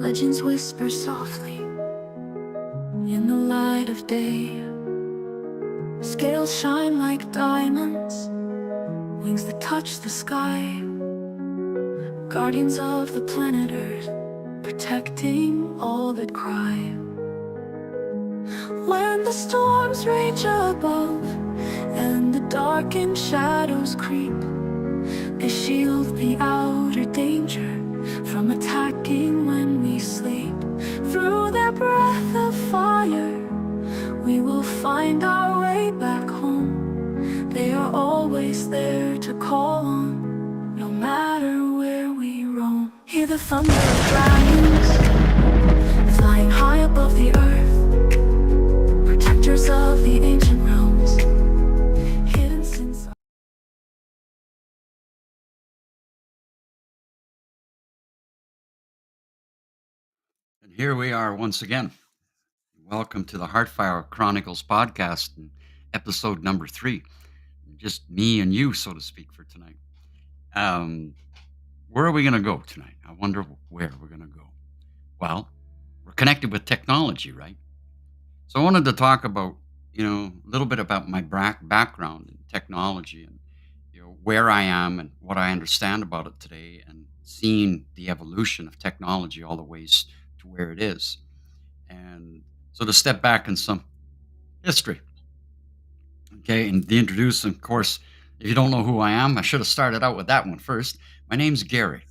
Legends whisper softly in the light of day. Scales shine like diamonds, wings that touch the sky. Guardians of the planet Earth, protecting all that cry. When the storms rage above and the darkened shadows creep, they shield the outer danger from attacking when we sleep. Through their breath of fire, we will find our way back home. They are always there to call on, no matter where we roam. Hear the thunder of dragons flying high above the earth, protectors of the ancient realms, hidden since. And here we are once again. Welcome to the Heartfire Chronicles podcast, and episode number 3. Just me and you, so to speak, for tonight. Um, where are we going to go tonight? I wonder where we're going to go. Well, we're connected with technology, right? So I wanted to talk about, a little bit about my background in technology and, where I am and what I understand about it today, and seeing the evolution of technology all the ways to where it is. And so to step back in some history, okay, and the introduce, of course, if you don't know who I am, I should have started out with that one first. My name's Gary,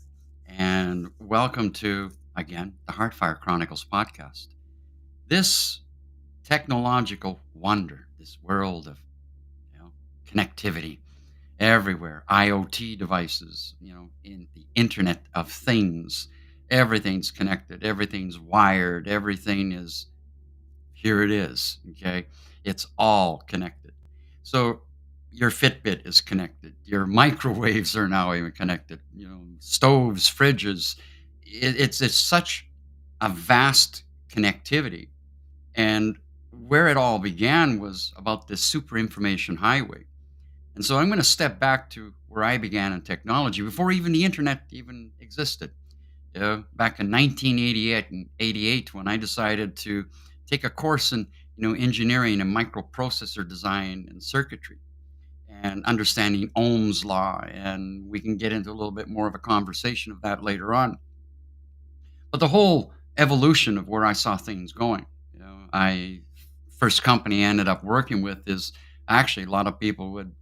and welcome to, again, the Heartfire Chronicles podcast. This technological wonder, this world of connectivity everywhere, IoT devices, in the Internet of Things, everything's connected, everything's wired, everything is here it is. Okay. It's all connected. So your Fitbit is connected. Your microwaves are now even connected. Stoves, fridges. It's such a vast connectivity. And where it all began was about this super information highway. And so I'm going to step back to where I began in technology before even the internet even existed. Back in 1988 and 88, when I decided to take a course in engineering and microprocessor design and circuitry and understanding Ohm's law, and we can get into a little bit more of a conversation of that later on. But the whole evolution of where I saw things going, I first company I ended up working with is actually a lot of people would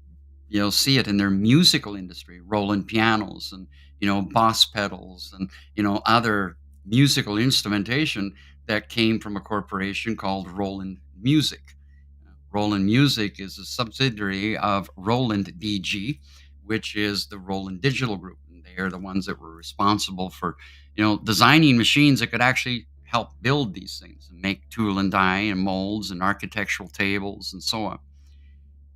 see it in their musical industry, Roland pianos and Boss pedals and other musical instrumentation that came from a corporation called Roland Music. Roland Music is a subsidiary of Roland DG, which is the Roland Digital Group. And they are the ones that were responsible for, designing machines that could actually help build these things and make tool and die and molds and architectural tables and so on.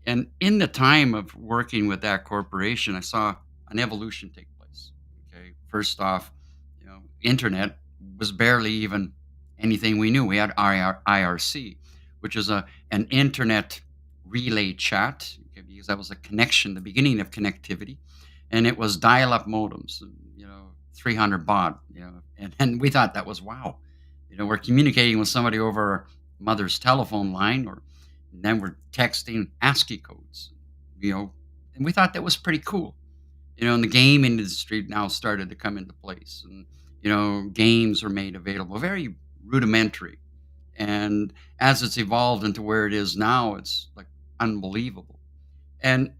And in the time of working with that corporation, I saw an evolution take place. Okay, first off, internet was barely even anything we knew. We had IRC, which is an internet relay chat, okay, because that was a connection, the beginning of connectivity, and it was dial-up modems, 300 baud, and we thought that was wow. We're communicating with somebody over our mother's telephone line, or and then we're texting ASCII codes, and we thought that was pretty cool. And the game industry now started to come into place, and games are made available, very rudimentary. And as it's evolved into where it is now, it's like unbelievable. And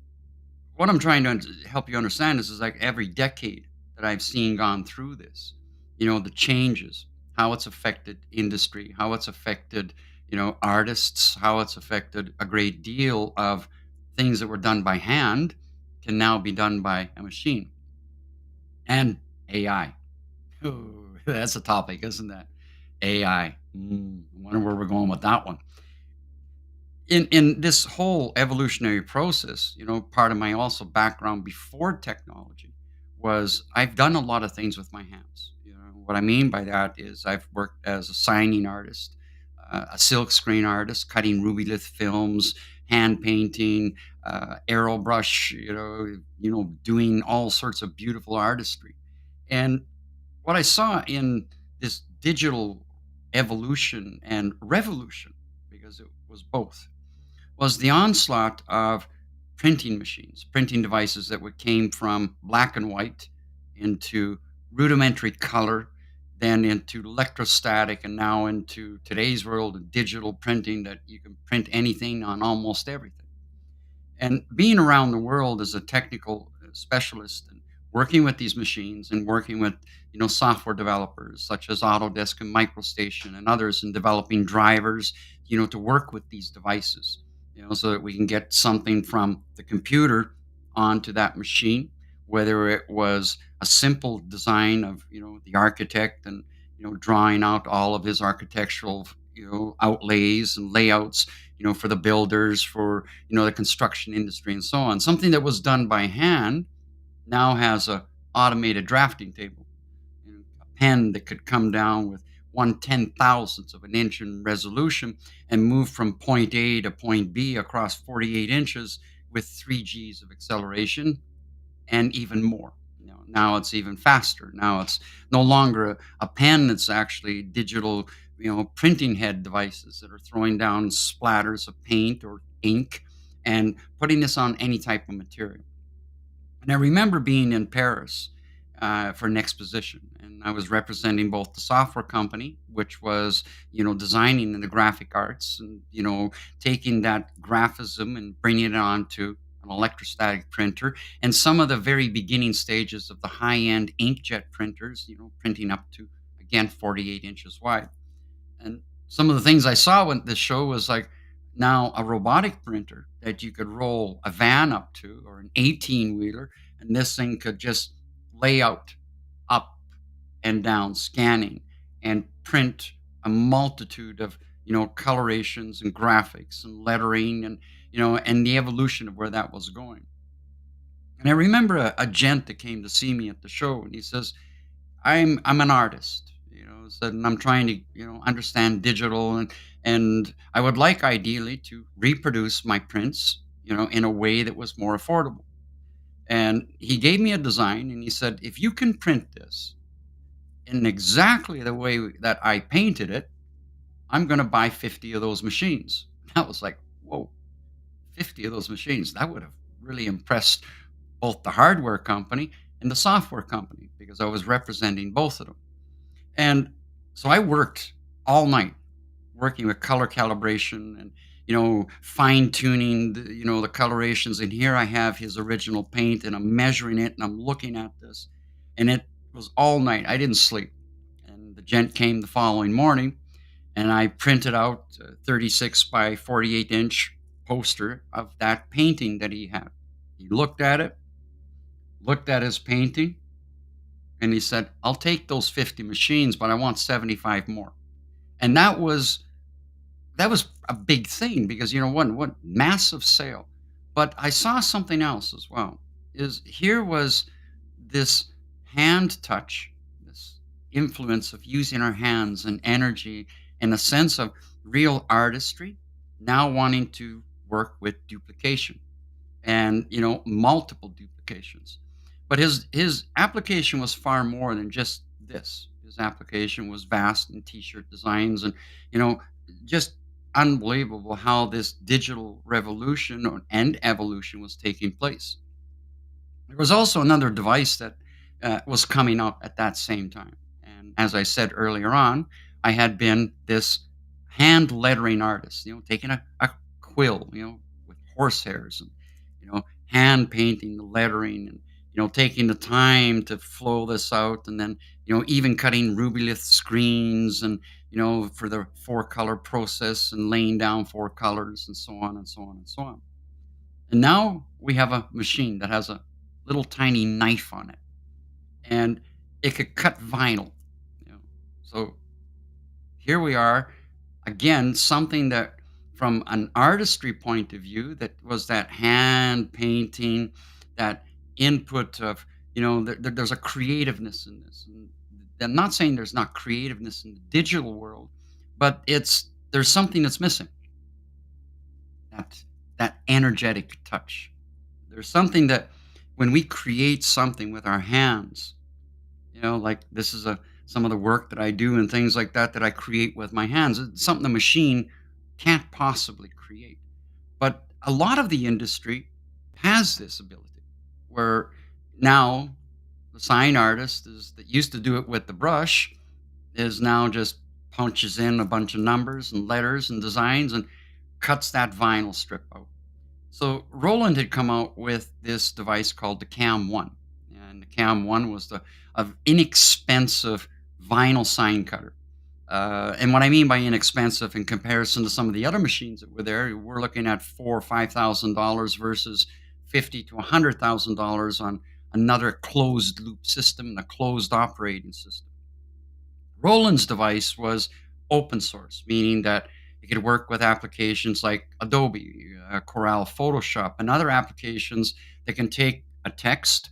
what I'm trying to help you understand is like every decade that I've seen gone through this, the changes, how it's affected industry, how it's affected, artists, how it's affected a great deal of things that were done by hand can now be done by a machine, and AI. Ooh, that's a topic, isn't that? AI. I wonder where we're going with that one. In this whole evolutionary process, part of my also background before technology was I've done a lot of things with my hands. What I mean by that is I've worked as a signing artist, a silk screen artist, cutting ruby lith films, hand painting, aerobrush, doing all sorts of beautiful artistry. And what I saw in this digital evolution and revolution, because it was both, was the onslaught of printing machines, printing devices that came from black and white into rudimentary color, then into electrostatic, and now into today's world of digital printing that you can print anything on almost everything. And being around the world as a technical specialist and working with these machines and working with software developers such as Autodesk and MicroStation and others, and developing drivers to work with these devices, so that we can get something from the computer onto that machine, whether it was a simple design of the architect and drawing out all of his architectural outlays and layouts, for the builders, for the construction industry and so on. Something that was done by hand now has a automated drafting table, a pen that could come down with 1/10,000th of an inch in resolution and move from point A to point B across 48 inches with 3 Gs of acceleration and even more. Now it's even faster. Now it's no longer a pen; it's actually digital, printing head devices that are throwing down splatters of paint or ink and putting this on any type of material. And I remember being in Paris for an exposition, and I was representing both the software company, which was, designing the graphic arts, and taking that graphism and bringing it onto an electrostatic printer, and some of the very beginning stages of the high-end inkjet printers, printing up to again 48 inches wide. And some of the things I saw when this show was like now a robotic printer that you could roll a van up to, or an 18 wheeler, and this thing could just lay out up and down, scanning and print a multitude of colorations and graphics and lettering, and and the evolution of where that was going. And I remember a gent that came to see me at the show, and he says, I'm an artist, said, and I'm trying to, understand digital, and I would like ideally to reproduce my prints, in a way that was more affordable. And he gave me a design, and he said, if you can print this in exactly the way that I painted it, I'm going to buy 50 of those machines. I was like, whoa, 50 of those machines. That would have really impressed both the hardware company and the software company, because I was representing both of them. And so I worked all night working with color calibration and fine tuning the colorations. And here I have his original paint, and I'm measuring it, and I'm looking at this, and it was all night. I didn't sleep. And the gent came the following morning, and I printed out a 36 by 48 inch poster of that painting that he had. He looked at it, looked at his painting, and he said, I'll take those 50 machines, but I want 75 more. And that was a big thing, because one massive sale. But I saw something else as well. Is here was this hand touch, this influence of using our hands and energy, and a sense of real artistry, now wanting to work with duplication and multiple duplications. But his application was far more than just this. His application was vast in t-shirt designs, and just unbelievable how this digital revolution and evolution was taking place. There was also another device that was coming up at that same time. And as I said earlier on, I had been this hand lettering artist, taking a quill, with horsehairs, and, hand painting the lettering, and, taking the time to flow this out, and then, even cutting rubylith screens, and, for the four color process, and laying down four colors, and so on and so on and so on. And now we have a machine that has a little tiny knife on it, and it could cut vinyl. So here we are again, something that from an artistry point of view, that was that hand painting, that input of, there's a creativeness in this. And I'm not saying there's not creativeness in the digital world, but there's something that's missing. That that energetic touch. There's something that when we create something with our hands, like this is some of the work that I do and things like that that I create with my hands. It's something the machine can't possibly create. But a lot of the industry has this ability where now the sign artist is that used to do it with the brush is now just punches in a bunch of numbers and letters and designs and cuts that vinyl strip out. So Roland had come out with this device called the Cam One, and the Cam One was the inexpensive vinyl sign cutter. And what I mean by inexpensive in comparison to some of the other machines that were there, we're looking at $4 or $5,000 versus 50 to $100,000 on another closed loop system and a closed operating system. Roland's device was open source, meaning that it could work with applications like Adobe, Corel, Photoshop, and other applications that can take a text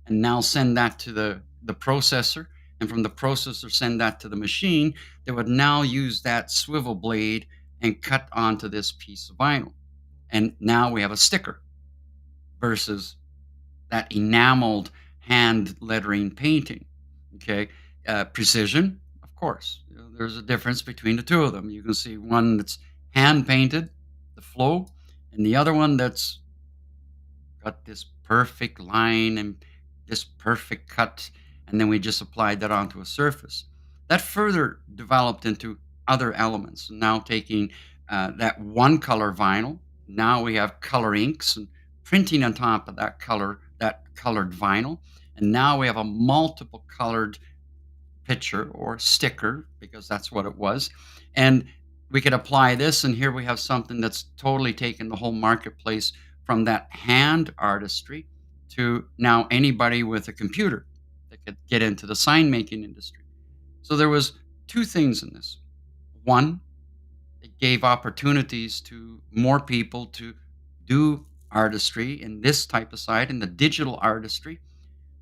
and now send that to the processor. And from the processor, send that to the machine that would now use that swivel blade and cut onto this piece of vinyl. And now we have a sticker versus that enameled hand lettering painting. Okay. Precision, of course. There's a difference between the two of them. You can see one that's hand painted, the flow, and the other one that's got this perfect line and this perfect cut. And then we just applied that onto a surface. That further developed into other elements. Now taking that one color vinyl, now we have color inks and printing on top of that colored vinyl. And now we have a multiple colored picture or sticker because that's what it was. And we could apply this, and here we have something that's totally taken the whole marketplace from that hand artistry to now anybody with a computer that could get into the sign making industry. So there was two things in this. One, it gave opportunities to more people to do artistry in this type of side, in the digital artistry,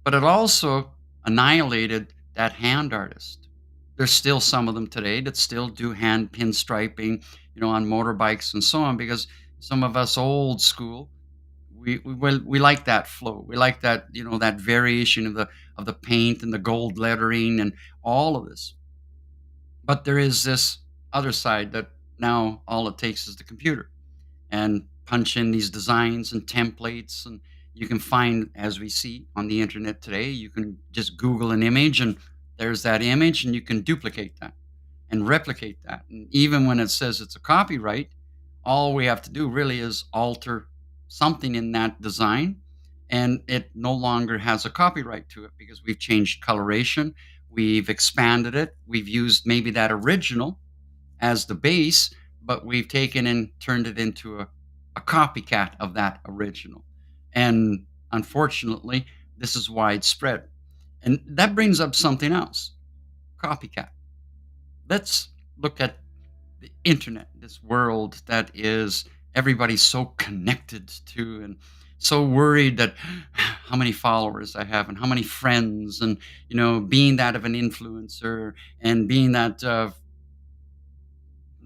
but it also annihilated that hand artist. There's still some of them today that still do hand pinstriping, on motorbikes and so on, because some of us old school, we like that flow. We like that, that variation of the paint and the gold lettering and all of this. But there is this other side that now all it takes is the computer and punch in these designs and templates, and you can find, as we see on the internet today, you can just Google an image and there's that image, and you can duplicate that and replicate that. And even when it says it's a copyright, all we have to do really is alter something in that design, and it no longer has a copyright to it because we've changed coloration, we've expanded it, we've used maybe that original as the base, but we've taken and turned it into a copycat of that original. And unfortunately, this is widespread. And that brings up something else, copycat. Let's look at the internet, this world that is everybody's so connected to and so worried that how many followers I have and how many friends, and being that of an influencer and being that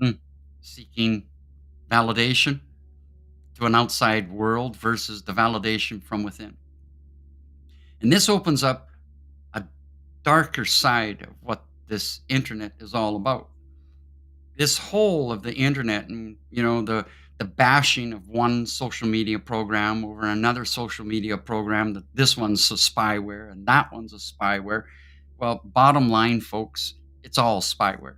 mm, seeking validation to an outside world versus the validation from within. And this opens up a darker side of what this internet is all about. This whole of the internet, and the bashing of one social media program over another social media program, that this one's a spyware and that one's a spyware. Well, bottom line, folks, it's all spyware.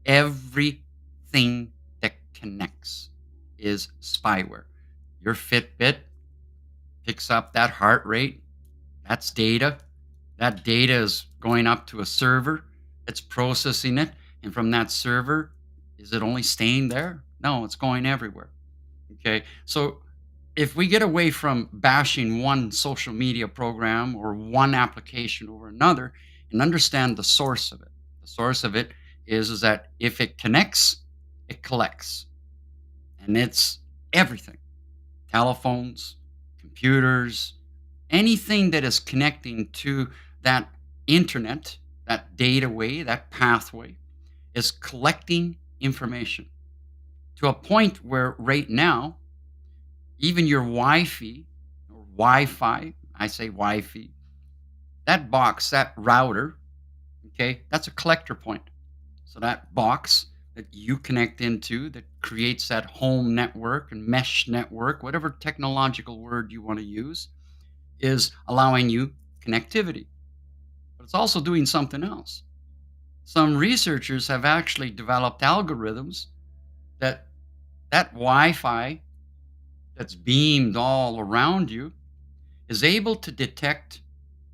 Everything that connects is spyware. Your Fitbit picks up that heart rate. That's data. That data is going up to a server. It's processing it. And from that server, is it only staying there? No, it's going everywhere. Okay. So if we get away from bashing one social media program or one application over another and understand the source of it, the source of it is that if it connects, it collects. And it's everything: telephones, computers, anything that is connecting to that internet, that data way, that pathway, is collecting information to a point where right now, even your Wi-Fi or Wi-Fi, I say Wi-Fi, that box, that router, Okay, that's a collector point. So that box that you connect into that creates that home network and mesh network, whatever technological word you want to use, is allowing you connectivity. But it's also doing something else. Some researchers have actually developed algorithms that Wi-Fi that's beamed all around you is able to detect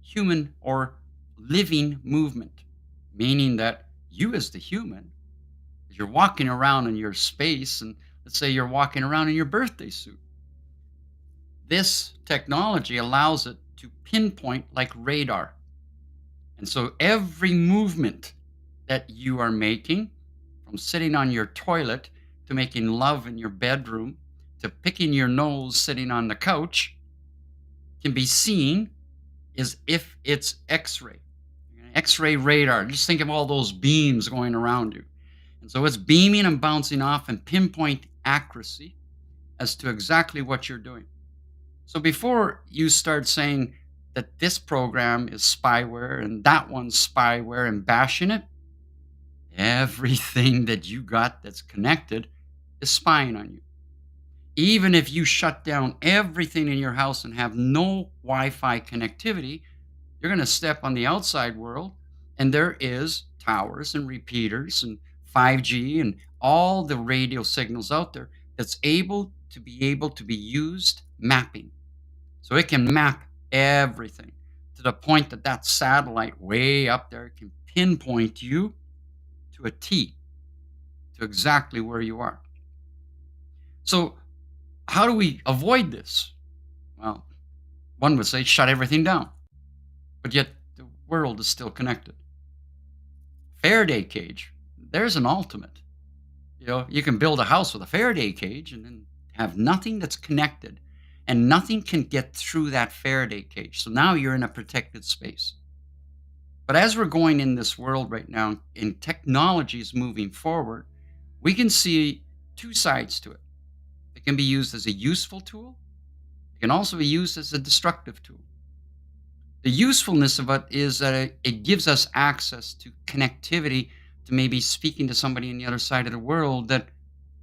human or living movement, meaning that you as the human, as you're walking around in your space, and let's say you're walking around in your birthday suit, this technology allows it to pinpoint like radar. And so every movement that you are making, from sitting on your toilet to making love in your bedroom to picking your nose sitting on the couch, can be seen as if it's X-ray. X-ray radar. Just think of all those beams going around you. And so it's beaming and bouncing off and pinpoint accuracy as to exactly what you're doing. So before you start saying that this program is spyware and that one's spyware and bashing it, everything that you got that's connected is spying on you. Even if you shut down everything in your house and have no Wi-Fi connectivity, you're going to step on the outside world and there is towers and repeaters and 5G and all the radio signals out there that's able to be used mapping. So it can map everything to the point that that satellite way up there can pinpoint you to a T, to exactly where you are. So how do we avoid this? Well, one would say shut everything down, but yet the world is still connected. Faraday cage, there's an ultimate. You can build a house with a Faraday cage and then have nothing that's connected and nothing can get through that Faraday cage. So now you're in a protected space. But as we're going in this world right now and technology is moving forward, we can see two sides to it. It can be used as a useful tool. It can also be used as a destructive tool. The usefulness of it is that it gives us access to connectivity to maybe speaking to somebody on the other side of the world that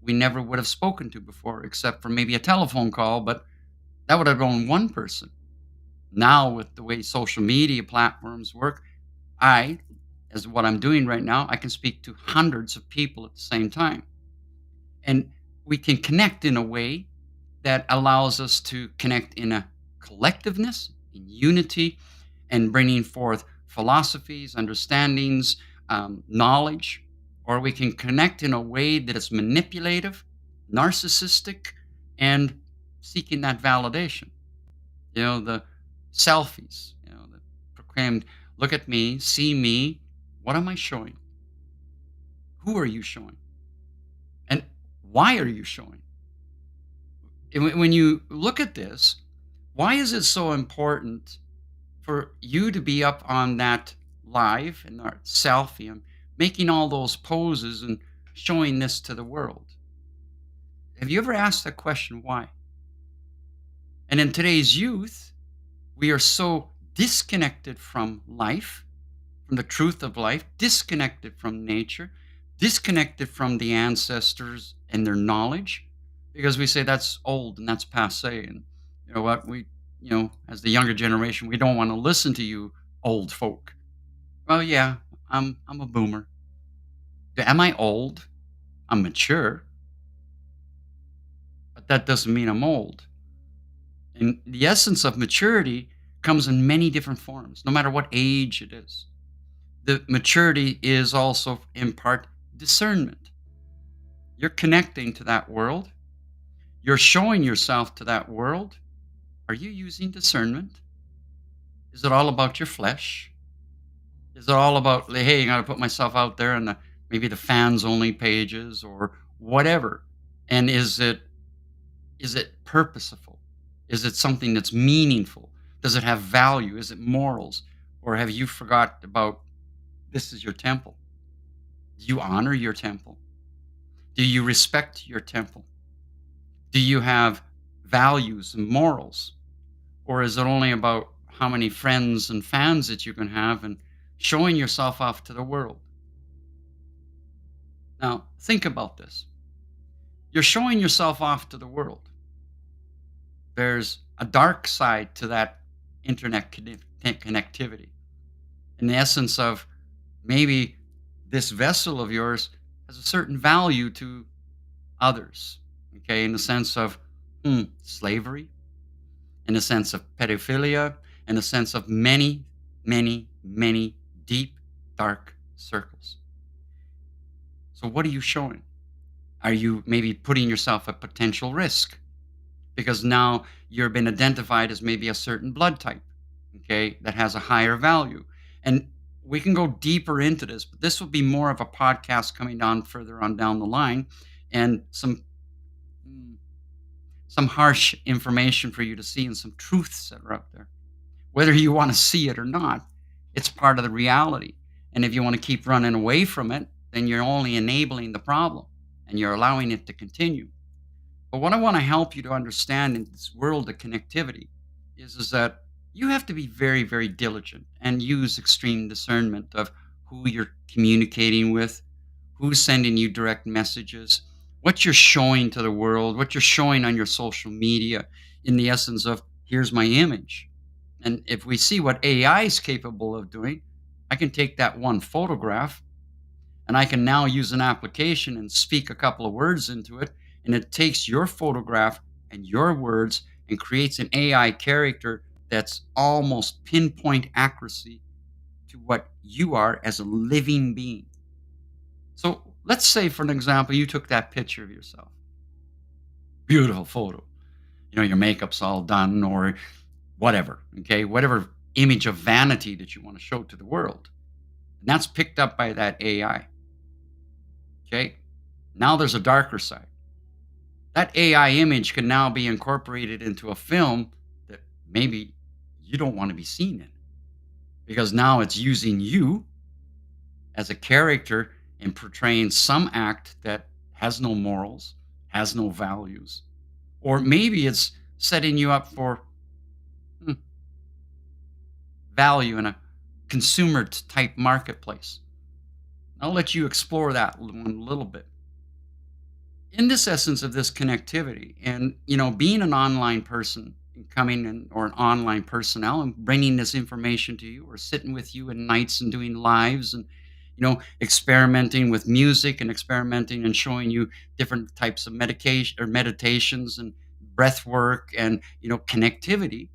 we never would have spoken to before, except for maybe a telephone call, but that would have known one person. Now, with the way social media platforms work, as what I'm doing right now, I can speak to hundreds of people at the same time. And we can connect in a way that allows us to connect in a collectiveness, in unity, and bringing forth philosophies, understandings, knowledge, or we can connect in a way that is manipulative, narcissistic, and seeking that validation. The selfies, that proclaimed, look at me, see me. What am I showing? Who are you showing? And why are you showing? And when you look at this, why is it so important for you to be up on that live and our selfie and making all those poses and showing this to the world? Have you ever asked that question, why? And in today's youth, we are so disconnected from life, from the truth of life, disconnected from nature, disconnected from the ancestors and their knowledge, because we say that's old and that's passe. And you know what? As the younger generation, we don't want to listen to you old folk. Well, yeah, I'm a boomer. Am I old? I'm mature, but that doesn't mean I'm old. And the essence of maturity comes in many different forms, no matter what age it is. The maturity is also in part discernment. You're connecting to that world. You're showing yourself to that world. Are you using discernment? Is it all about your flesh? Is it all about, like, hey, I got to put myself out there on maybe the fans only pages or whatever? And is it purposeful? Is it something that's meaningful? Does it have value? Is it morals? Or have you forgot about this is your temple? Do you honor your temple? Do you respect your temple? Do you have values and morals? Or is it only about how many friends and fans that you can have and showing yourself off to the world. Now, think about this. You're showing yourself off to the world. There's a dark side to that connectivity. In the essence of maybe this vessel of yours has a certain value to others, okay, in the sense of slavery, in the sense of pedophilia, in the sense of many, many, many deep, dark circles. So, what are you showing? Are you maybe putting yourself at potential risk? Because now you've been identified as maybe a certain blood type, okay, that has a higher value. And we can go deeper into this, but this will be more of a podcast coming down further on down the line and mm, some harsh information for you to see and some truths that are out there. Whether you want to see it or not, it's part of the reality. And if you want to keep running away from it, then you're only enabling the problem and you're allowing it to continue. But what I want to help you to understand in this world of connectivity is that you have to be very, very diligent and use extreme discernment of who you're communicating with, who's sending you direct messages, what you're showing to the world, what you're showing on your social media in the essence of here's my image. And if we see what AI is capable of doing, I can take that one photograph and I can now use an application and speak a couple of words into it. And it takes your photograph and your words and creates an AI character that's almost pinpoint accuracy to what you are as a living being. So let's say, for an example, you took that picture of yourself. Beautiful photo. Your makeup's all done or whatever, okay? Whatever image of vanity that you want to show to the world. And that's picked up by that AI. Okay? Now there's a darker side. That AI image can now be incorporated into a film that maybe you don't want to be seen in because now it's using you as a character and portraying some act that has no morals, has no values, or maybe it's setting you up for value in a consumer type marketplace. I'll let you explore that one a little bit. In this essence of this connectivity and being an online person and coming in or an online personnel and bringing this information to you or sitting with you at nights and doing lives and experimenting with music and experimenting and showing you different types of medication or meditations and breath work and connectivity.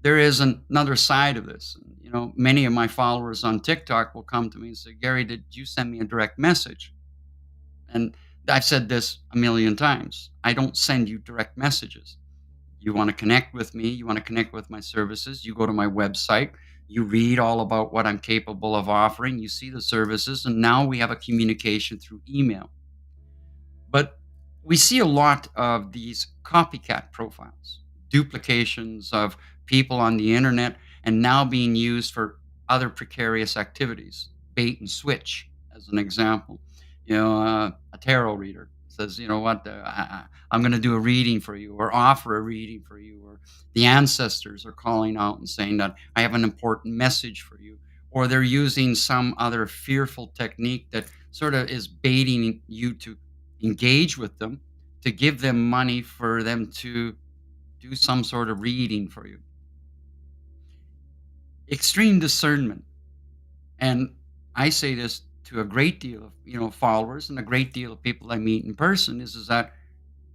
There is another side of this. Many of my followers on TikTok will come to me and say, Gary, did you send me a direct message? And I've said this a million times. I don't send you direct messages. You want to connect with me, you want to connect with my services, you go to my website, you read all about what I'm capable of offering, you see the services, and now we have a communication through email. But we see a lot of these copycat profiles, duplications of people on the internet, and now being used for other precarious activities, bait and switch, as an example. A tarot reader says, you know what, I'm going to do a reading for you or offer a reading for you, or the ancestors are calling out and saying that I have an important message for you, or they're using some other fearful technique that sort of is baiting you to engage with them to give them money for them to do some sort of reading for you. Extreme discernment. And I say this to a great deal of followers and a great deal of people I meet in person is that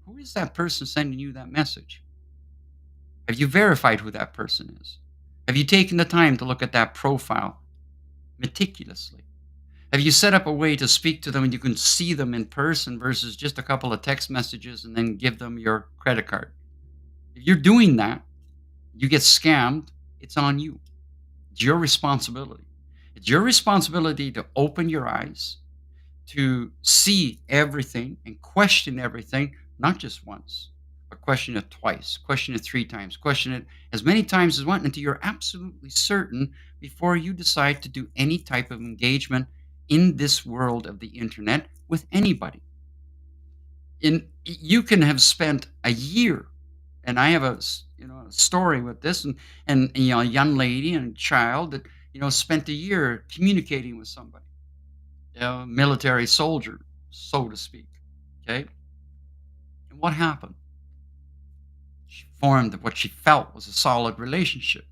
who is that person sending you that message? Have you verified who that person is? Have you taken the time to look at that profile meticulously? Have you set up a way to speak to them and you can see them in person versus just a couple of text messages and then give them your credit card? If you're doing that, you get scammed, it's on you. It's your responsibility. It's your responsibility to open your eyes, to see everything and question everything, not just once, but question it twice, question it 3 times, question it as many times as you want until you're absolutely certain before you decide to do any type of engagement in this world of the internet with anybody. You can have spent a year, and I have a story with this, and a young lady and child that spent a year communicating with somebody, military soldier, so to speak. Okay. And what happened? She formed what she felt was a solid relationship.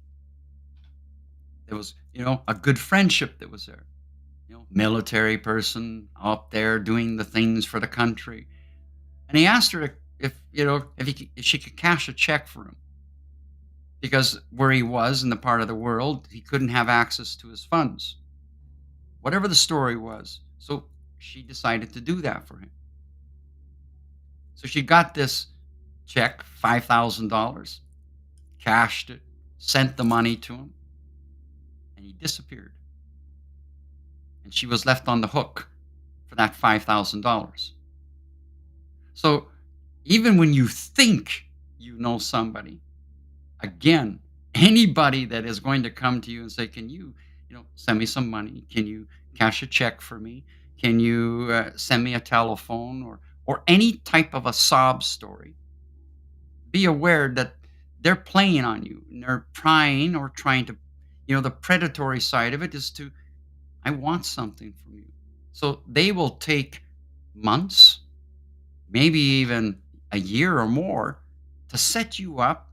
There was, a good friendship that was there. Military person up there doing the things for the country. And he asked her if she could cash a check for him because where he was in the part of the world, he couldn't have access to his funds, whatever the story was. So she decided to do that for him. So she got this check, $5,000, cashed it, sent the money to him, and he disappeared. And she was left on the hook for that $5,000. So even when you think you know somebody, again, anybody that is going to come to you and say, "Can you, send me some money? Can you cash a check for me? Can you send me a telephone or any type of a sob story?" Be aware that they're playing on you and they're prying or trying to, the predatory side of it is to, "I want something from you." So they will take months, maybe even a year or more to set you up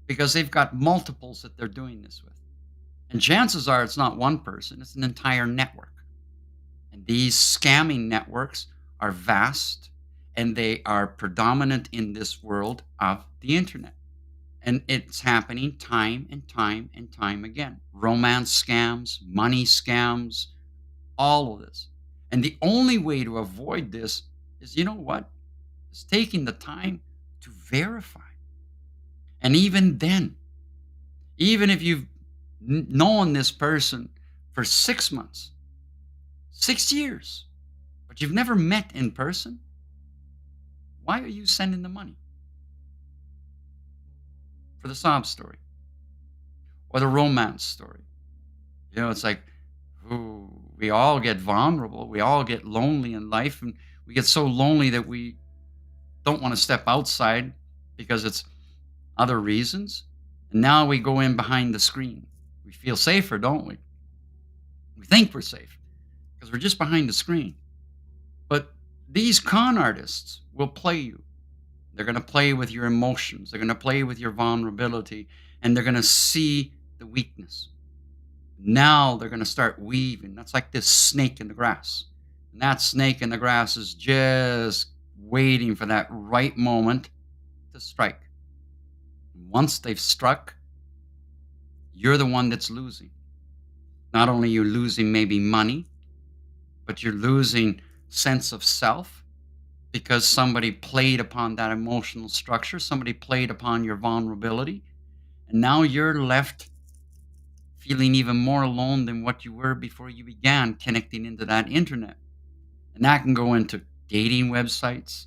because they've got multiples that they're doing this with. And chances are it's not one person, it's an entire network. And these scamming networks are vast and they are predominant in this world of the internet. And it's happening time and time and time again. Romance scams, money scams, all of this. And the only way to avoid this is, what? Is taking the time to verify. And even then, even if you've known this person for 6 months, 6 years, but you've never met in person, why are you sending the money for the sob story or the romance story? It's like, ooh, we all get vulnerable. We all get lonely in life. And we get so lonely that we don't want to step outside because it's other reasons. And now we go in behind the screen. We feel safer, don't we? We think we're safe because we're just behind the screen. But these con artists will play you. They're going to play with your emotions. They're going to play with your vulnerability and they're going to see the weakness. Now they're going to start weaving. That's like this snake in the grass. And that snake in the grass is just waiting for that right moment to strike. Once they've struck, you're the one that's losing. Not only you're losing maybe money, but you're losing sense of self because somebody played upon that emotional structure, somebody played upon your vulnerability, and now you're left feeling even more alone than what you were before you began connecting into that internet. And that can go into dating websites.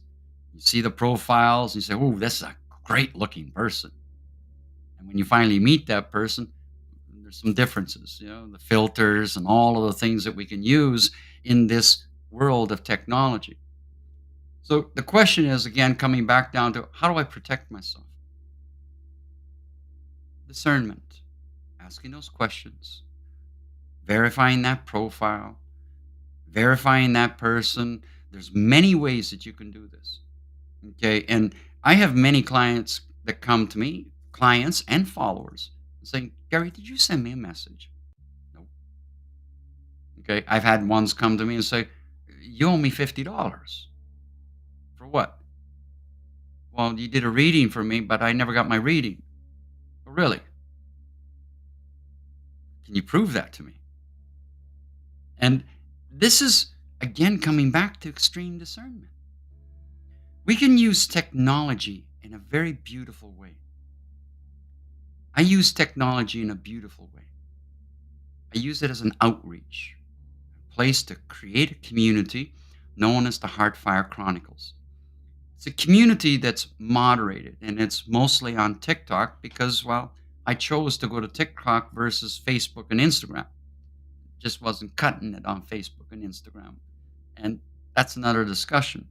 You see the profiles and you say, "Oh, this is a great looking person." And when you finally meet that person, there's some differences, the filters and all of the things that we can use in this world of technology. So the question is, again, coming back down to how do I protect myself? Discernment, asking those questions, verifying that profile, verifying that person. There's many ways that you can do this. Okay. And I have many clients that come to me, clients and followers, saying, "Gary, did you send me a message?" Nope. Okay. I've had ones come to me and say, "You owe me $50. For what?" "Well, you did a reading for me, but I never got my reading." "Oh, really? Can you prove that to me?" And this is, again, coming back to extreme discernment. We can use technology in a very beautiful way. I use technology in a beautiful way. I use it as an outreach, a place to create a community known as the Heartfire Chronicles. It's a community that's moderated and it's mostly on TikTok because, well, I chose to go to TikTok versus Facebook and Instagram. Just wasn't cutting it on Facebook and Instagram. And that's another discussion.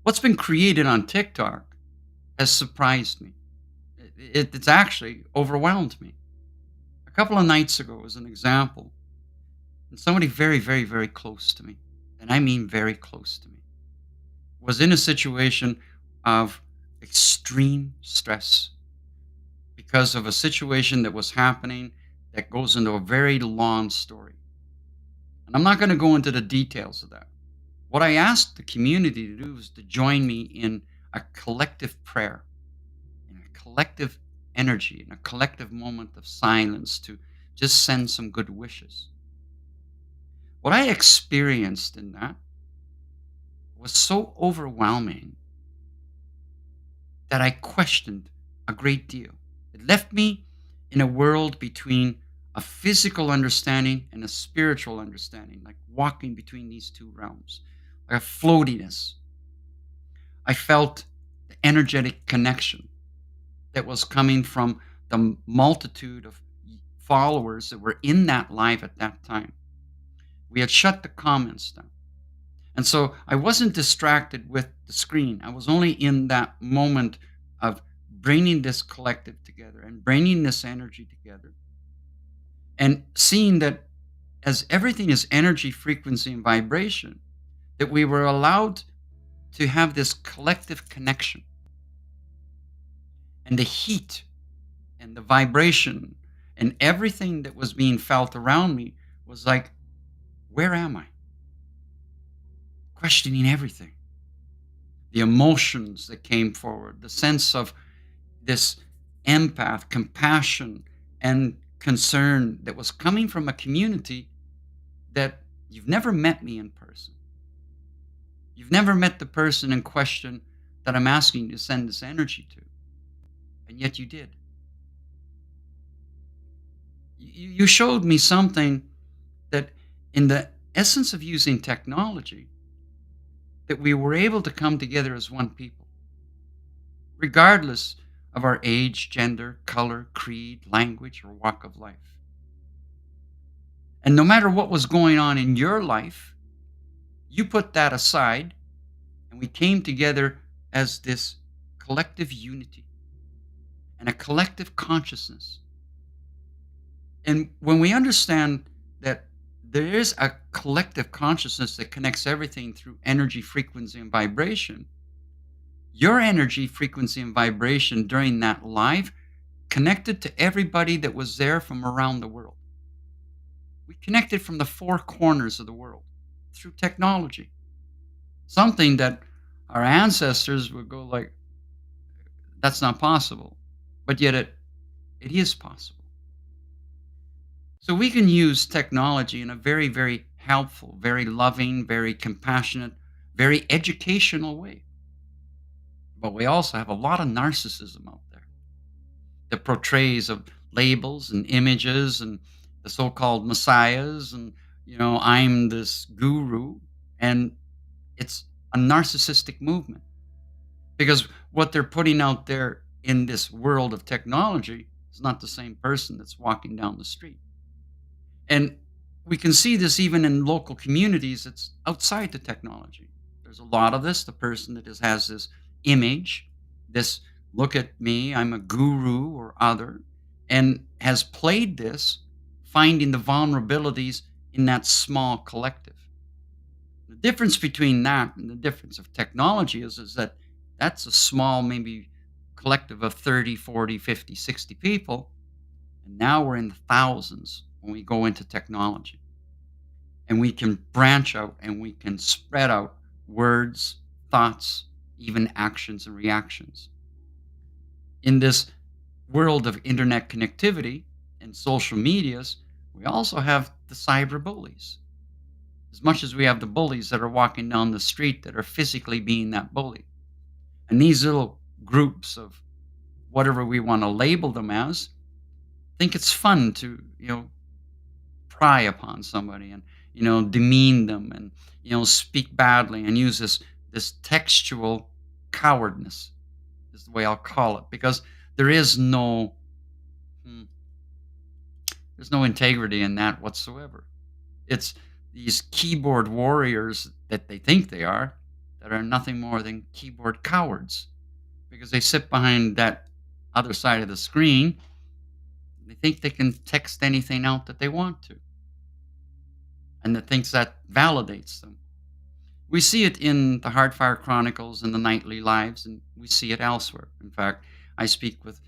What's been created on TikTok has surprised me. It's actually overwhelmed me. couple of nights ago, as an example, and somebody very, very, very close to me, and I mean very close to me, was in a situation of extreme stress because of a situation that was happening that goes into a very long story. And I'm not going to go into the details of that. What I asked the community to do is to join me in a collective prayer, in a collective energy, in a collective moment of silence to just send some good wishes. What I experienced in that was so overwhelming that I questioned a great deal. It left me in a world between a physical understanding and a spiritual understanding, like walking between these two realms, like a floatiness. I felt the energetic connection that was coming from the multitude of followers that were in that live at that time. We had shut the comments down. And so I wasn't distracted with the screen. I was only in that moment of bringing this collective together and bringing this energy together and seeing that as everything is energy, frequency, and vibration, that we were allowed to have this collective connection and the heat and the vibration and everything that was being felt around me was like, where am I? Questioning everything. The emotions that came forward, the sense of this empath, compassion, and concern that was coming from a community that you've never met me in person. You've never met the person in question that I'm asking you to send this energy to, and yet you did. You showed me something that, in the essence of using technology, that we were able to come together as one people, regardless of our age, gender, color, creed, language, or walk of life. And no matter what was going on in your life, you put that aside and we came together as this collective unity and a collective consciousness. And when we understand that there is a collective consciousness that connects everything through energy, frequency, and vibration, your energy, frequency, and vibration during that live connected to everybody that was there from around the world. We connected from the four corners of the world through technology. Something that our ancestors would go like, that's not possible. But yet it is possible. So we can use technology in a very, very helpful, very loving, very compassionate, very educational way. But we also have a lot of narcissism out there that portrays of labels and images and the so-called messiahs and I'm this guru, and it's a narcissistic movement because what they're putting out there in this world of technology is not the same person that's walking down the street. And we can see this even in local communities that's outside the technology. There's a lot of this, the person that has this image, this look at me, I'm a guru or other, and has played this, finding the vulnerabilities in that small collective. The difference between that and the difference of technology is that that's a small, maybe collective of 30, 40, 50, 60 people. And now we're in the thousands when we go into technology. And we can branch out and we can spread out words, thoughts, even actions and reactions. In this world of internet connectivity and social medias, we also have the cyber bullies. As much as we have the bullies that are walking down the street that are physically being that bully. And these little groups of whatever we want to label them as, think it's fun to, pry upon somebody and, demean them and, speak badly and use this textual cowardness is the way I'll call it, because there is there's no integrity in that whatsoever. It's these keyboard warriors that they think they are that are nothing more than keyboard cowards because they sit behind that other side of the screen They think they can text anything out that they want to, and that thinks that validates them. We see it in the Heartfire Chronicles and the Nightly Lives, and we see it elsewhere. In fact, I speak with,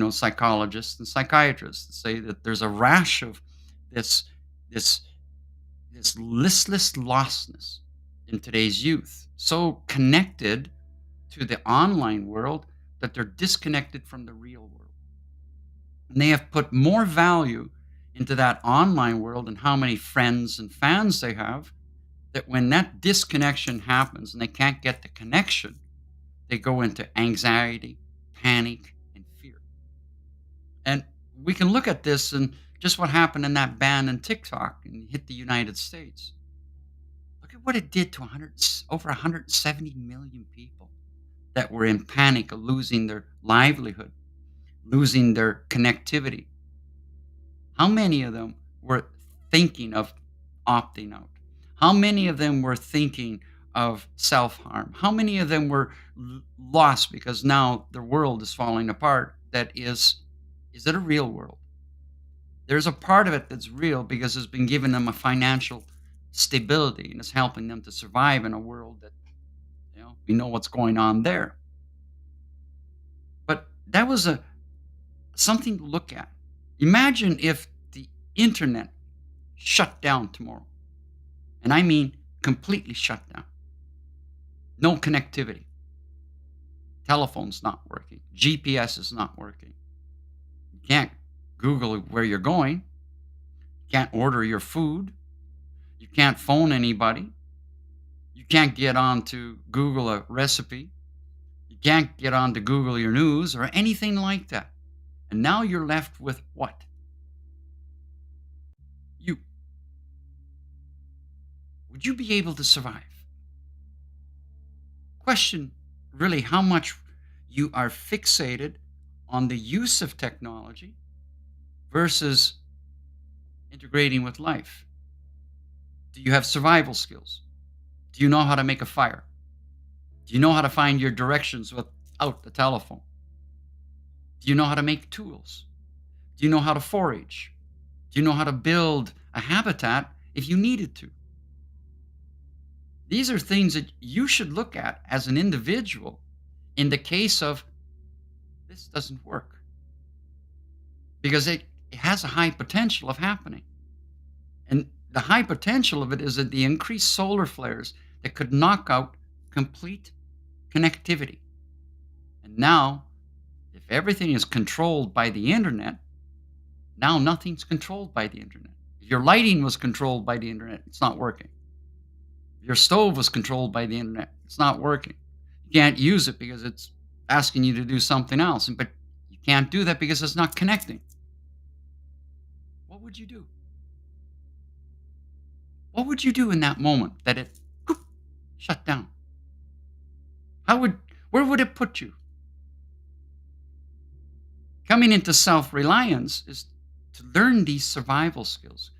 psychologists and psychiatrists that say that there's a rash of this this this listless lostness in today's youth, so connected to the online world that they're disconnected from the real world. And they have put more value into that online world and how many friends and fans they have, that when that disconnection happens and they can't get the connection, they go into anxiety, panic, and fear. And we can look at this and just what happened in that ban in TikTok and hit the United States. Look at what it did to over 170 million people that were in panic of losing their livelihood, losing their connectivity. How many of them were thinking of opting out? How many of them were thinking of self harm? How many of them were lost because now their world is falling apart? Is it a real world? There's a part of it that's real because it's been giving them a financial stability and it's helping them to survive in a world that, we know what's going on there. But that was a something to look at. Imagine if the internet shut down tomorrow. And I mean completely shut down. No connectivity. Telephone's not working. GPS is not working. You can't Google where you're going. You can't order your food. You can't phone anybody. You can't get on to Google a recipe. You can't get on to Google your news or anything like that. And now you're left with what? You. Would you be able to survive? Question really how much you are fixated on the use of technology versus integrating with life. Do you have survival skills? Do you know how to make a fire? Do you know how to find your directions without the telephone? Do you know how to make tools? Do you know how to forage? Do you know how to build a habitat if you needed to? These are things that you should look at as an individual in the case of this doesn't work because it has a high potential of happening. And the high potential of it is that the increased solar flares that could knock out complete connectivity. And now, if everything is controlled by the internet, now nothing's controlled by the internet. If your lighting was controlled by the internet, it's not working. If your stove was controlled by the internet, it's not working. You can't use it because it's asking you to do something else. But you can't do that because it's not connecting. What would you do? What would you do in that moment that it shut down? Where would it put you? Coming into self-reliance is to learn these survival skills.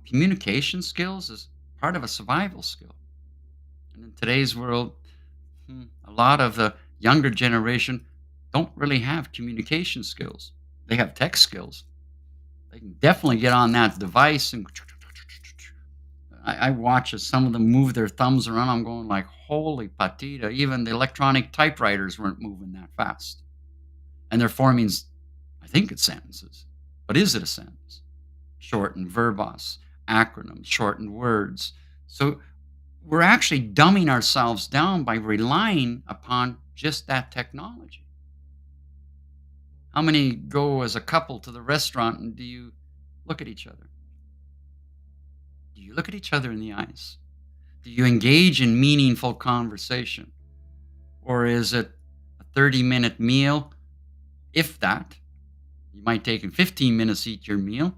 Communication skills is part of a survival skill. And in today's world, a lot of the younger generation don't really have communication skills. They have tech skills. They can definitely get on that device and I watch as some of them move their thumbs around. I'm going like, holy patita. Even the electronic typewriters weren't moving that fast. And they're forming, I think it's sentences. But is it a sentence? Shortened verbose, acronyms, shortened words. So we're actually dumbing ourselves down by relying upon just that technology. How many go as a couple to the restaurant and do you look at each other? Do you look at each other in the eyes? Do you engage in meaningful conversation? Or is it a 30-minute meal? If that, you might take in 15 minutes to eat your meal,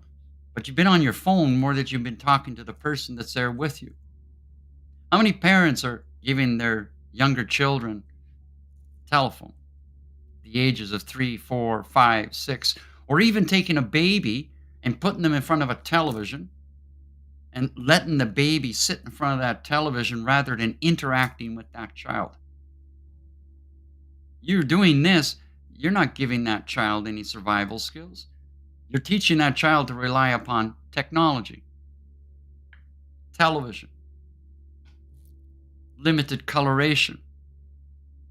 but you've been on your phone more than you've been talking to the person that's there with you. How many parents are giving their younger children telephone? The ages of 3, 4, 5, 6, or even taking a baby and putting them in front of a television and letting the baby sit in front of that television rather than interacting with that child. You're doing this, you're not giving that child any survival skills. You're teaching that child to rely upon technology, television, limited coloration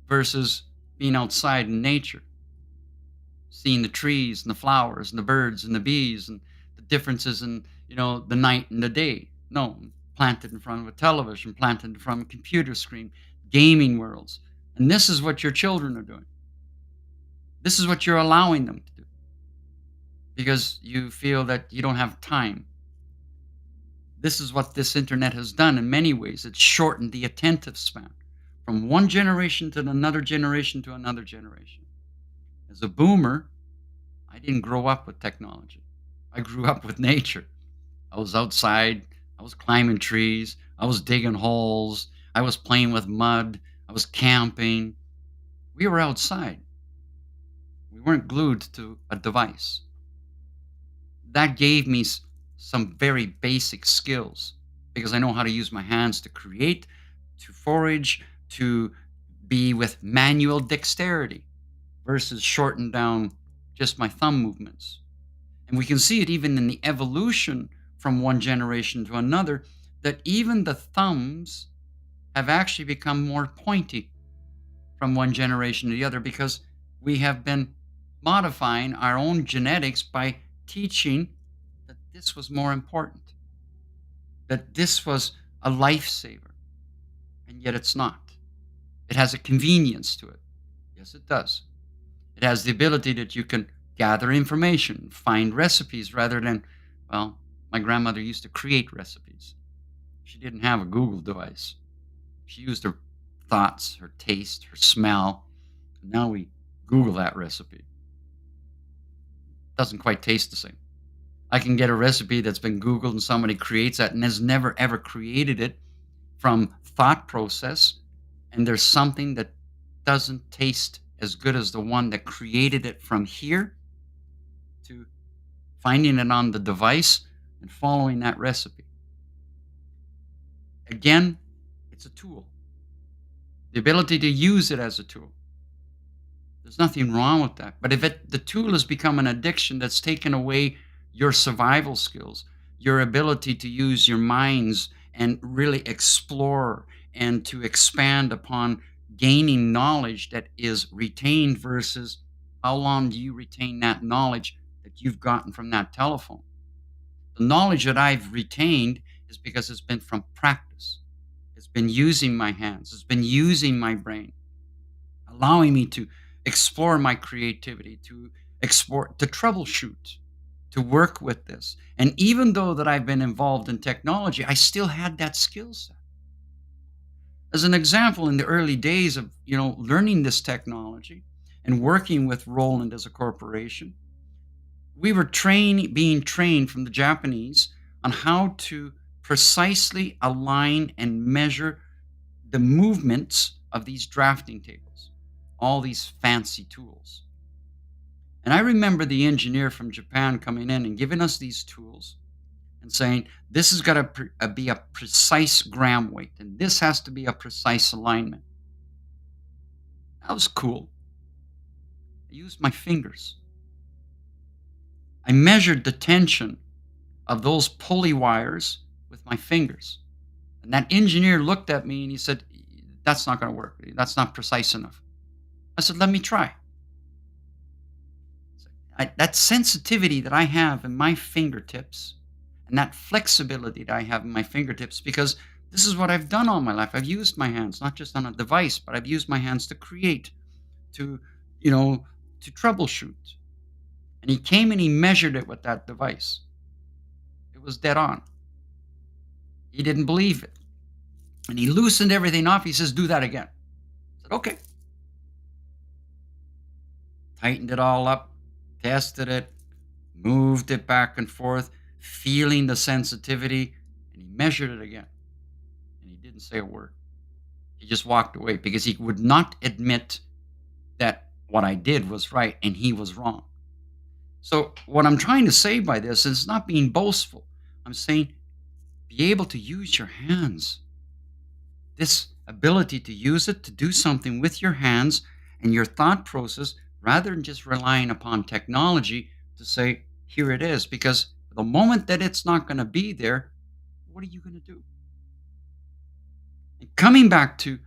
versus being outside in nature, seeing the trees and the flowers and the birds and the bees and the differences in, the night and the day. No, planted in front of a television, planted in front of a computer screen, gaming worlds. And this is what your children are doing. This is what you're allowing them to do because you feel that you don't have time. This is what this internet has done in many ways. It's shortened the attentive span from one generation to another generation to another generation. As a boomer, I didn't grow up with technology. I grew up with nature. I was outside, I was climbing trees, I was digging holes, I was playing with mud, I was camping. We were outside. We weren't glued to a device. That gave me some very basic skills because I know how to use my hands to create, to forage, to be with manual dexterity versus shortened down just my thumb movements. And we can see it even in the evolution from one generation to another that even the thumbs have actually become more pointy from one generation to the other because we have been modifying our own genetics by teaching that this was more important, that this was a lifesaver, and yet it's not. It has a convenience to it. Yes, it does. It has the ability that you can gather information, find recipes rather than, well, my grandmother used to create recipes. She didn't have a Google device. She used her thoughts, her taste, her smell. Now we Google that recipe. Doesn't quite taste the same. I can get a recipe that's been Googled and somebody creates that and has never ever created it from thought process. And there's something that doesn't taste as good as the one that created it from here to finding it on the device and following that recipe. Again, it's a tool. The ability to use it as a tool. There's nothing wrong with that. But if the tool has become an addiction that's taken away your survival skills, your ability to use your minds and really explore and to expand upon gaining knowledge that is retained versus how long do you retain that knowledge that you've gotten from that telephone? The knowledge that I've retained is because it's been from practice. It's been using my hands, it's been using my brain, allowing me to explore my creativity, to explore, to troubleshoot, to work with this. And even though that I've been involved in technology, I still had that skill set. As an example, in the early days of learning this technology and working with Roland as a corporation, we were being trained from the Japanese on how to precisely align and measure the movements of these drafting tables, all these fancy tools. And I remember the engineer from Japan coming in and giving us these tools and saying, this has got to be a precise gram weight, and this has to be a precise alignment. That was cool. I used my fingers. I measured the tension of those pulley wires with my fingers. And that engineer looked at me and he said, that's not going to work. That's not precise enough. I said, let me try. That sensitivity that I have in my fingertips and that flexibility that I have in my fingertips, because this is what I've done all my life. I've used my hands, not just on a device, but I've used my hands to create, to, to troubleshoot. And he came and he measured it with that device. It was dead on. He didn't believe it. And he loosened everything off. He says, do that again. I said, okay. Tightened it all up, tested it, moved it back and forth, feeling the sensitivity, and he measured it again. And he didn't say a word. He just walked away because he would not admit that what I did was right and he was wrong. So what I'm trying to say by this is not being boastful. I'm saying be able to use your hands. This ability to use it to do something with your hands and your thought process rather than just relying upon technology to say, here it is. Because the moment that it's not going to be there, what are you going to do? And coming back to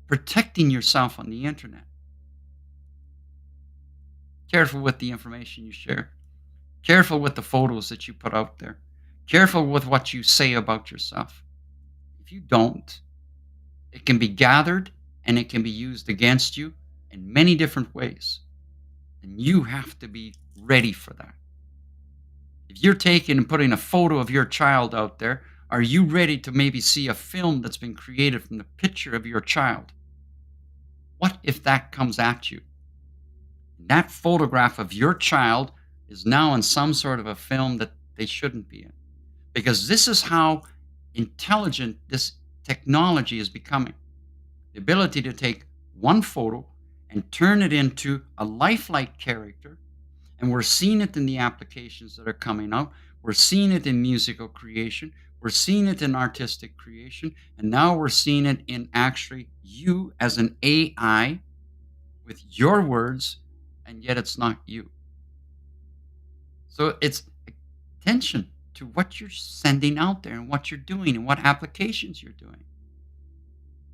protecting yourself on the internet, careful with the information you share, careful with the photos that you put out there, careful with what you say about yourself. If you don't, it can be gathered and it can be used against you in many different ways. And you have to be ready for that. If you're taking and putting a photo of your child out there, are you ready to maybe see a film that's been created from the picture of your child? What if that comes at you? That photograph of your child is now in some sort of a film that they shouldn't be in. Because this is how intelligent this technology is becoming. The ability to take one photo and turn it into a lifelike character. And we're seeing it in the applications that are coming out. We're seeing it in musical creation. We're seeing it in artistic creation. And now we're seeing it in actually you as an AI with your words, and yet it's not you. So it's attention to what you're sending out there and what you're doing and what applications you're doing.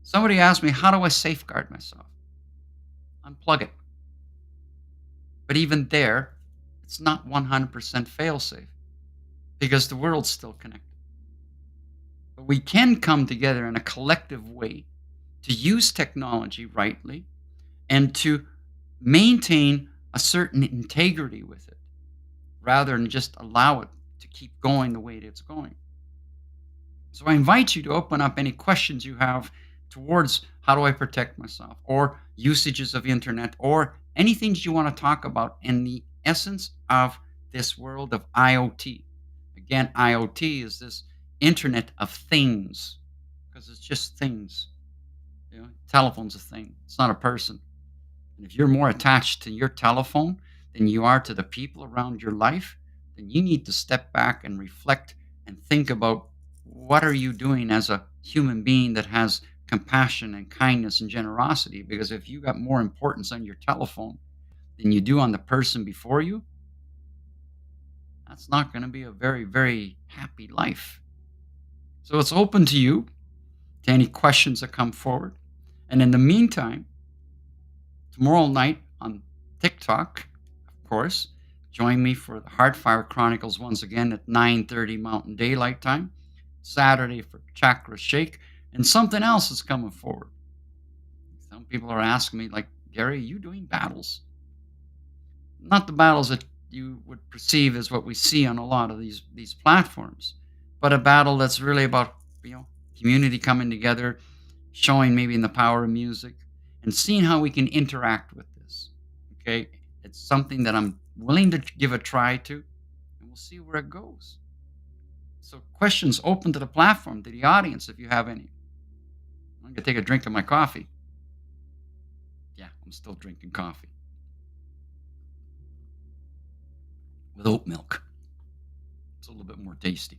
Somebody asked me, how do I safeguard myself? Unplug it. But even there, it's not 100% fail safe because the world's still connected. But we can come together in a collective way to use technology rightly and to maintain a certain integrity with it rather than just allow it to keep going the way it's going. So I invite you to open up any questions you have towards how do I protect myself or usages of internet or anything you want to talk about in the essence of this world of IoT. Again, IoT is this internet of things because it's just things. You know, telephone's a thing. It's not a person. And if you're more attached to your telephone than you are to the people around your life, then you need to step back and reflect and think about what are you doing as a human being that has compassion and kindness and generosity? Because if you got more importance on your telephone than you do on the person before you, that's not going to be a very, very happy life. So it's open to you to any questions that come forward. And in the meantime, tomorrow night on TikTok, of course, join me for the Heartfire Chronicles once again at 9:30 Mountain Daylight Time. Saturday for Chakra Shake, and something else is coming forward. Some people are asking me, like, Gary, are you doing battles? Not the battles that you would perceive as what we see on a lot of these platforms, but a battle that's really about community coming together, showing maybe in the power of music, and seeing how we can interact with this. Okay, it's something that I'm willing to give a try to, and we'll see where it goes. So questions open to the platform, to the audience, if you have any. I'm going to take a drink of my coffee. Yeah, I'm still drinking coffee. With oat milk. It's a little bit more tasty.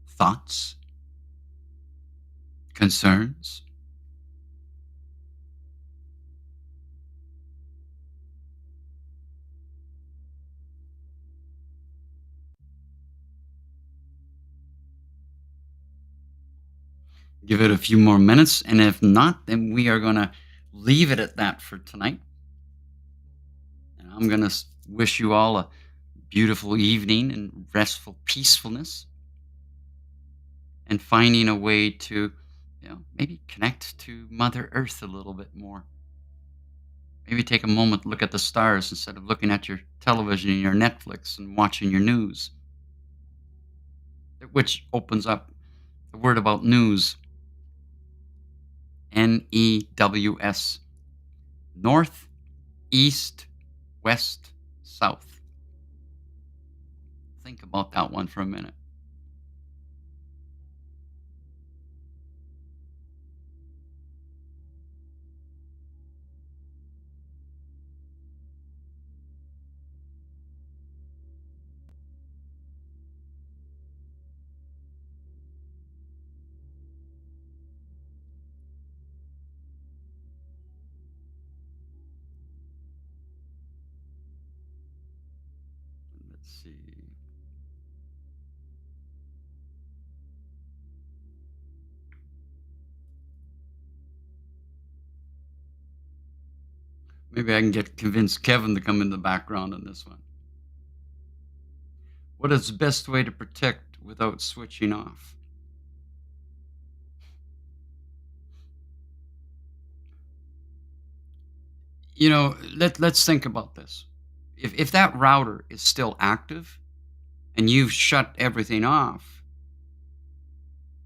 Thoughts? Concerns? Give it a few more minutes, and if not, then we are going to leave it at that for tonight. And I'm going to wish you all a beautiful evening and restful peacefulness, and finding a way to, maybe connect to Mother Earth a little bit more. Maybe take a moment to look at the stars instead of looking at your television and your Netflix and watching your news, which opens up the word about news. NEWS. North, east, west, south. Think about that one for a minute. see. Maybe I can get convince Kevin to come in the background on this one. What is the best way to protect without switching off? Let's think about this. If that router is still active and you've shut everything off,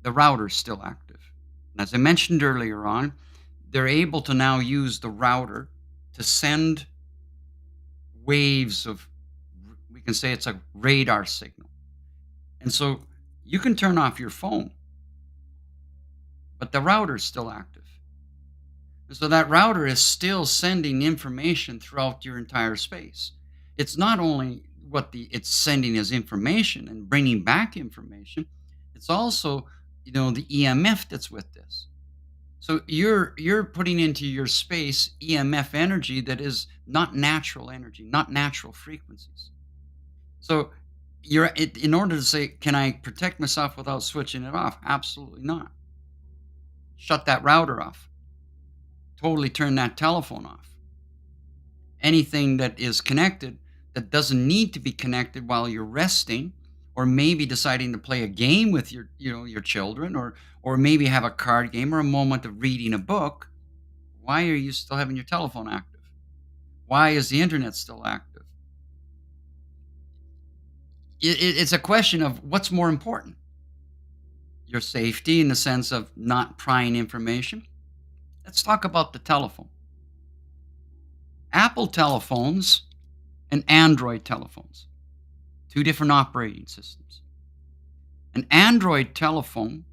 the router's still active. And as I mentioned earlier on, they're able to now use the router to send waves of, we can say it's a radar signal. And so you can turn off your phone, but the router's still active. And so that router is still sending information throughout your entire space. It's not only it's sending as information and bringing back information, it's also, the EMF that's with this. So you're putting into your space EMF energy that is not natural energy, not natural frequencies. So in order to say, can I protect myself without switching it off? Absolutely not. Shut that router off. Totally turn that telephone off. Anything that is connected that doesn't need to be connected while you're resting, or maybe deciding to play a game with your children, or maybe have a card game or a moment of reading a book. Why are you still having your telephone active? Why is the internet still active? It's a question of what's more important. Your safety in the sense of not prying information. Let's talk about the telephone. Apple telephones and Android telephones, two different operating systems. An Android telephone,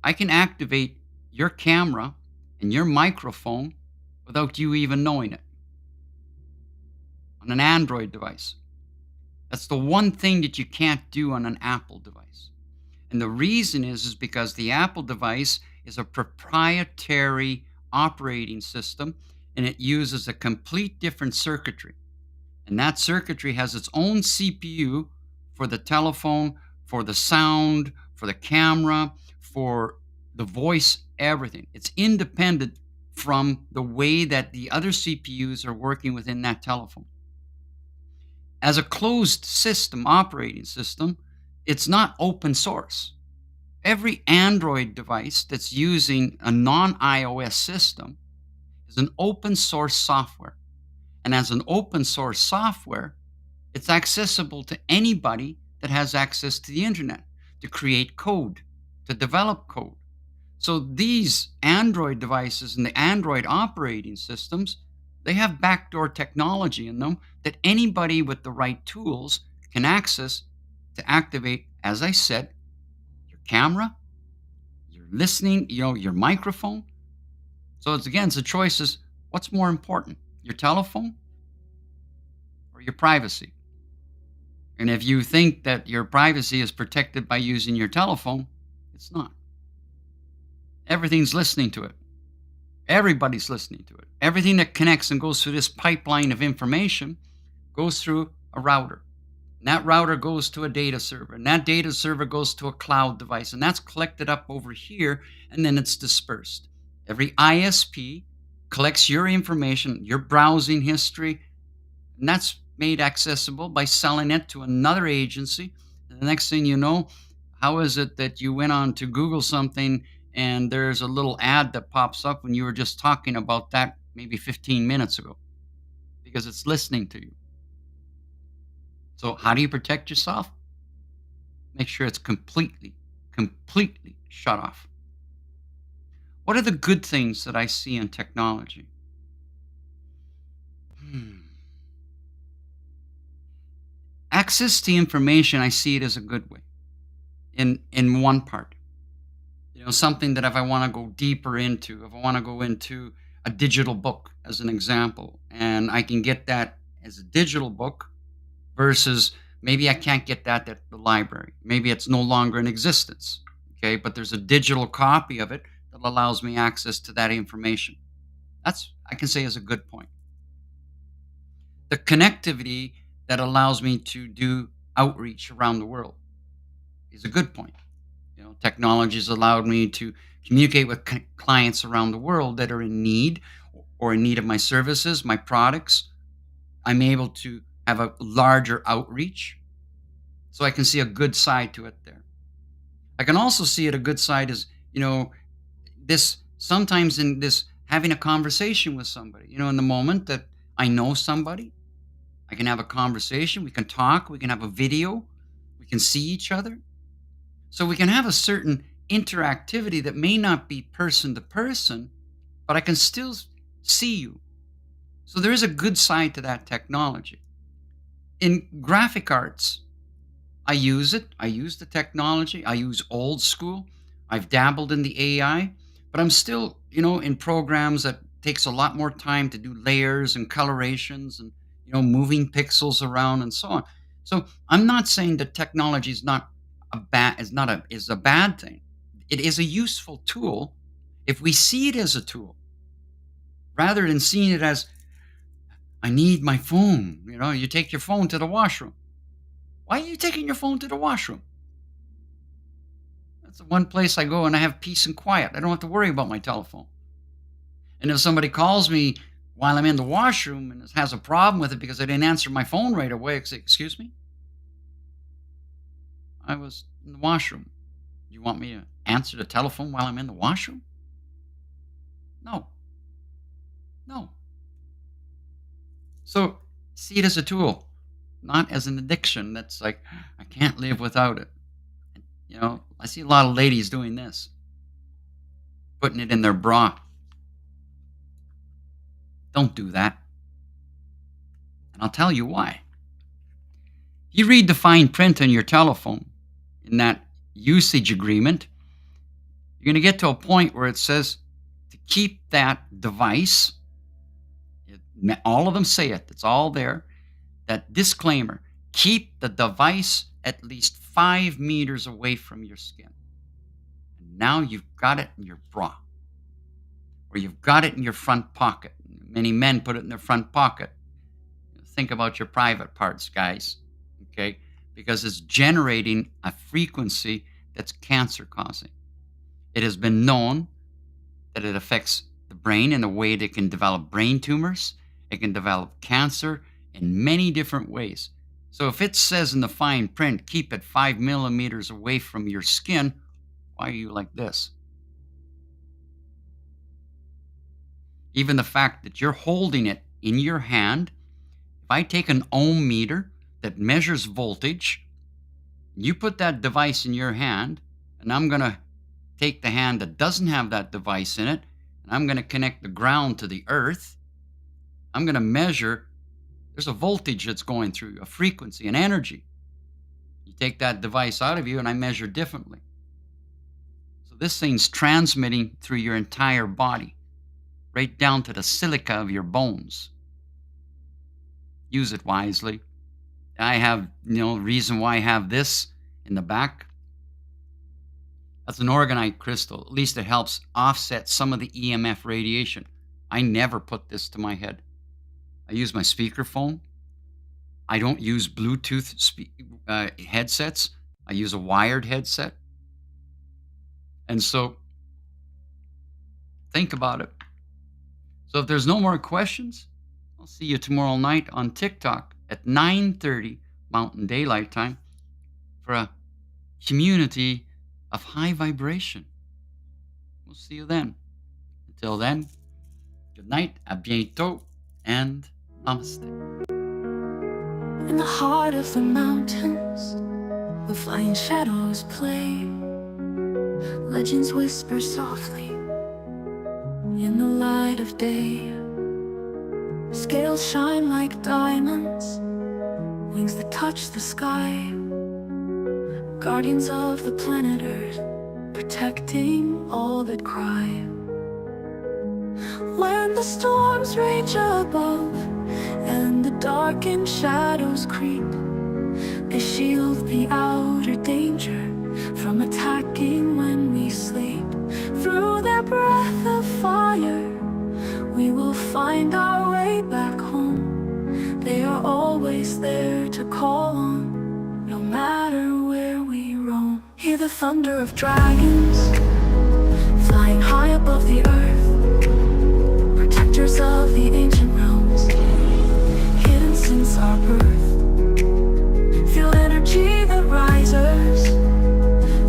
I can activate your camera and your microphone without you even knowing it on an Android device. That's the one thing that you can't do on an Apple device. And the reason is because the Apple device is a proprietary operating system, and it uses a complete different circuitry. And that circuitry has its own CPU for the telephone, for the sound, for the camera, for the voice, everything. It's independent from the way that the other CPUs are working within that telephone. As a closed system, operating system, it's not open source. Every Android device that's using a non-iOS system is an open source software. And as an open source software, it's accessible to anybody that has access to the internet to create code, to develop code. So these Android devices and the Android operating systems, they have backdoor technology in them that anybody with the right tools can access to activate, as I said, your camera, your listening, your microphone. So it's a choice is what's more important, your telephone or your privacy? And if you think that your privacy is protected by using your telephone, it's not. Everything's listening to it. Everybody's listening to it. Everything that connects and goes through this pipeline of information goes through a router. And that router goes to a data server. And that data server goes to a cloud device. And that's collected up over here, and then it's dispersed. Every ISP collects your information, your browsing history, and that's made accessible by selling it to another agency. And the next thing you know, how is it that you went on to Google something and there's a little ad that pops up when you were just talking about that maybe 15 minutes ago? Because it's listening to you. So how do you protect yourself? Make sure it's completely shut off. What are the good things that I see in technology? Access to information, I see it as a good way in one part. Something that if I want to go deeper into, if I want to go into a digital book as an example, and I can get that as a digital book versus maybe I can't get that at the library. Maybe it's no longer in existence. Okay, but there's a digital copy of it that allows me access to that information. That's, I can say, is a good point. The connectivity that allows me to do outreach around the world is a good point. Technology has allowed me to communicate with clients around the world that are in need or in need of my services, my products. I'm able to have a larger outreach, so I can see a good side to it there. I can also see it a good side is, this sometimes in this having a conversation with somebody, in the moment that I know somebody, I can have a conversation, we can talk, we can have a video, we can see each other. So we can have a certain interactivity that may not be person to person, but I can still see you. So there is a good side to that technology. In graphic arts, I use it. I use the technology. I use old school. I've dabbled in the AI, but I'm still, in programs that takes a lot more time to do layers and colorations and, moving pixels around and so on. So I'm not saying that technology is not is a bad thing. It is a useful tool if we see it as a tool rather than seeing it as I need my phone. You take your phone to the washroom. Why are you taking your phone to the washroom? That's the one place I go and I have peace and quiet. I don't have to worry about my telephone. And if somebody calls me while I'm in the washroom and has a problem with it because I didn't answer my phone right away, I say, excuse me? I was in the washroom. You want me to answer the telephone while I'm in the washroom? No. No. So see it as a tool, not as an addiction that's like, I can't live without it. I see a lot of ladies doing this, putting it in their bra. Don't do that. And I'll tell you why. You read the fine print on your telephone in that usage agreement, you're going to get to a point where it says to keep that device, all of them say it, it's all there, that disclaimer, keep the device at least 5 meters away from your skin. And now you've got it in your bra, or you've got it in your front pocket. Many men put it in their front pocket. Think about your private parts, guys, okay? Because it's generating a frequency that's cancer causing. It has been known that it affects the brain in a way that can develop brain tumors. It can develop cancer in many different ways. So if it says in the fine print, keep it 5 millimeters away from your skin, why are you like this? Even the fact that you're holding it in your hand, if I take an ohm meter that measures voltage, you put that device in your hand, and I'm going to take the hand that doesn't have that device in it, and I'm going to connect the ground to the earth. I'm going to measure, there's a voltage that's going through, a frequency, an energy. You take that device out of you, and I measure differently. So this thing's transmitting through your entire body, right down to the silica of your bones. Use it wisely. I have, reason why I have this in the back. That's an organite crystal. At least it helps offset some of the EMF radiation. I never put this to my head. I use my speakerphone. I don't use Bluetooth headsets. I use a wired headset. And so, think about it. So if there's no more questions, I'll see you tomorrow night on TikTok at 9:30 Mountain Daylight Time for a community of high vibration. We'll see you then. Until then, good night, à bientôt, and namaste. In the heart of the mountains, where flying shadows play, legends whisper softly in the light of day. Scales shine like diamonds, wings that touch the sky, guardians of the planet Earth, protecting all that cry. When the storms rage above and the darkened shadows creep, they shield the outer danger from attacking when we sleep. Through their breath of fire, we will find our way back home. They are always there to call on, Hear the thunder of dragons flying high above the earth, protectors of the ancient realms, hidden since our birth. Feel energy that rises,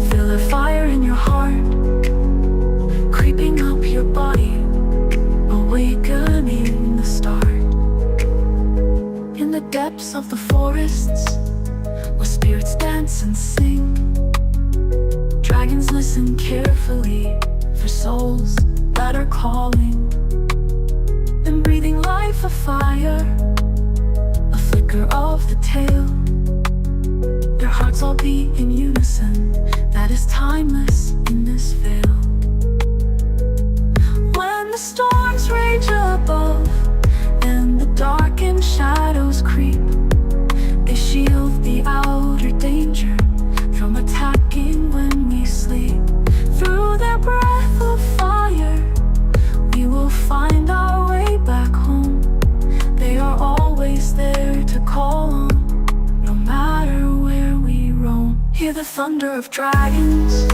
feel the fire in your heart, creeping up your body, awakening the start. In the depths of the forests, where spirits dance and sing, dragons listen carefully for souls that are calling. Then breathing life a fire, a flicker of the tail. Their hearts all beat in unison, that is timeless in this veil. When the storms rage above and the darkened shadows creep, they shield the outer danger from attacking when we sleep. Through their breath of fire, we will find our way back home. They are always there to call on, no matter where we roam. Hear the thunder of dragons